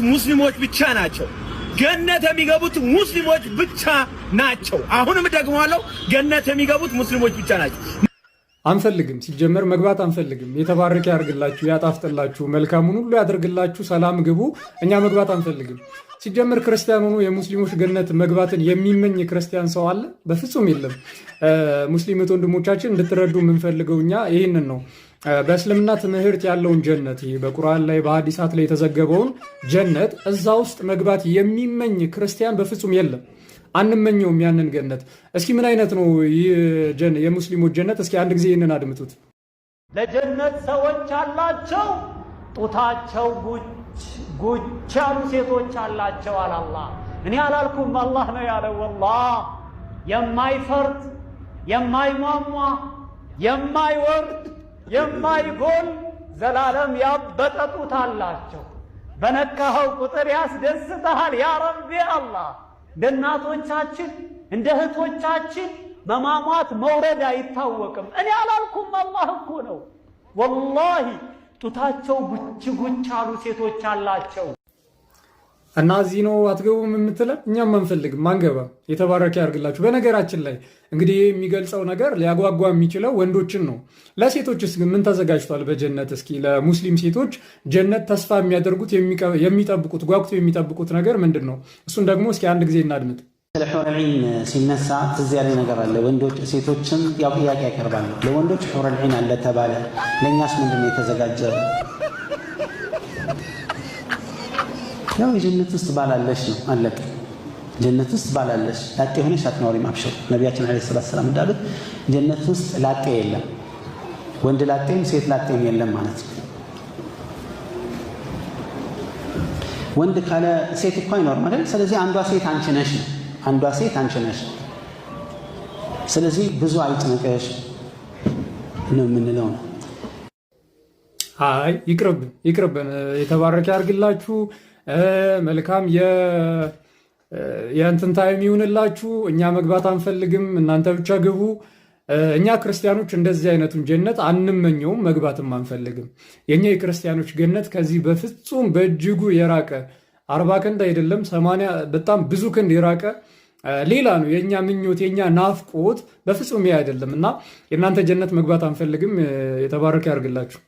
ሙስሊሞች ብቻ ናቸው ገነት የሚገቡት ሙስሊሞች ብቻ ናቸው። አሁንም ደግሞአለው ገነት የሚገቡት ሙስሊሞች ብቻ ናቸው። አንፈልግም፣ ሲጀመር መግባት አንፈልግም። የተባረከ ያርግላችሁ፣ ያጣፍጥላችሁ፣ መልካሙን ሁሉ ያደርግላችሁ፣ ሰላም ግቡ። እኛ መግባት አንፈልግም። ሲጀመር ክርስቲያን ሆኖ የሙስሊሞች ገነት መግባትን የሚመኝ ክርስቲያን ሰው አለ? በፍጹም የለም። ሙስሊም ወንድሞቻችን እንድትረዱ የምንፈልገው እኛ ይህንን ነው። በእስልምና ትምህርት ያለውን ጀነት፣ ይሄ በቁርአን ላይ በሐዲሳት ላይ የተዘገበውን ጀነት እዛ ውስጥ መግባት የሚመኝ ክርስቲያን በፍጹም የለም። አንመኘውም ያንን ገነት። እስኪ ምን አይነት ነው የሙስሊሞች ጀነት? እስኪ አንድ ጊዜ ይህንን አድምጡት። ለጀነት ሰዎች አላቸው ጡታቸው ጉች ያሉ ሴቶች አላቸው አለ አላህ። እኔ አላልኩም፣ አላህ ነው ያለው። ወላሂ የማይፈርድ የማይሟሟ የማይወርድ የማይጎል ዘላለም ያበጠ ጡት አላቸው። በነካኸው ቁጥር ያስደስተሃል። ያ ረቢ አላህ እንደ እናቶቻችን እንደ እህቶቻችን መማሟት መውረድ አይታወቅም። እኔ አላልኩም፣ አላህ እኮ ነው። ወላሂ ጡታቸው ጉች ያሉ ሴቶች አላቸው። እና እዚህ ነው አትገቡም የምትለን? እኛም አንፈልግም፣ አንገባም። የተባረከ ያርግላችሁ። በነገራችን ላይ እንግዲህ የሚገልጸው ነገር ሊያጓጓ የሚችለው ወንዶችን ነው። ለሴቶችስ ግን ምን ተዘጋጅቷል በጀነት? እስኪ ለሙስሊም ሴቶች ጀነት ተስፋ የሚያደርጉት የሚጠብቁት ጓጉቶ የሚጠብቁት ነገር ምንድን ነው? እሱን ደግሞ እስኪ አንድ ጊዜ እናድምጥ። ስለ ሑረል ዒን ሲነሳ ትዝ ያለ ነገር አለ። ወንዶች ሴቶችም ያው ጥያቄ ያቀርባሉ። ለወንዶች ሑረል ዒን አለ ተባለ፣ ለእኛስ ምንድን ነው የተዘጋጀ? ያው የጀነት ውስጥ ባላለሽ ነው አለቀ። ጀነት ውስጥ ባላለሽ ላጤ ሆነሽ አትኖሪም። አብሽር ነቢያችን ዓለይሂ ሰላቱ ወሰላም እንዳሉት ጀነት ውስጥ ላጤ የለም፣ ወንድ ላጤም ሴት ላጤም የለም ማለት ነው። ወንድ ካለ ሴት እኮ አይኖርም አይደል? ስለዚህ አንዷ ሴት አንቺ ነሽ ነው፣ አንዷ ሴት አንቺ ነሽ። ስለዚህ ብዙ አይጭነቀሽ ነው የምንለው ነው። አይ ይቅርብን። የተባረከ ያርግላችሁ። መልካም የእንትን ታይም ይሁንላችሁ። እኛ መግባት አንፈልግም፣ እናንተ ብቻ ግቡ። እኛ ክርስቲያኖች እንደዚህ አይነቱን ጀነት አንመኘውም፣ መግባትም አንፈልግም። የእኛ የክርስቲያኖች ገነት ከዚህ በፍጹም በእጅጉ የራቀ 40 ክንድ አይደለም 80 በጣም ብዙ ክንድ የራቀ ሌላ ነው። የእኛ ምኞት የእኛ ናፍቆት በፍጹም ይሄ አይደለም እና የእናንተ ጀነት መግባት አንፈልግም። የተባረከ ያርግላችሁ።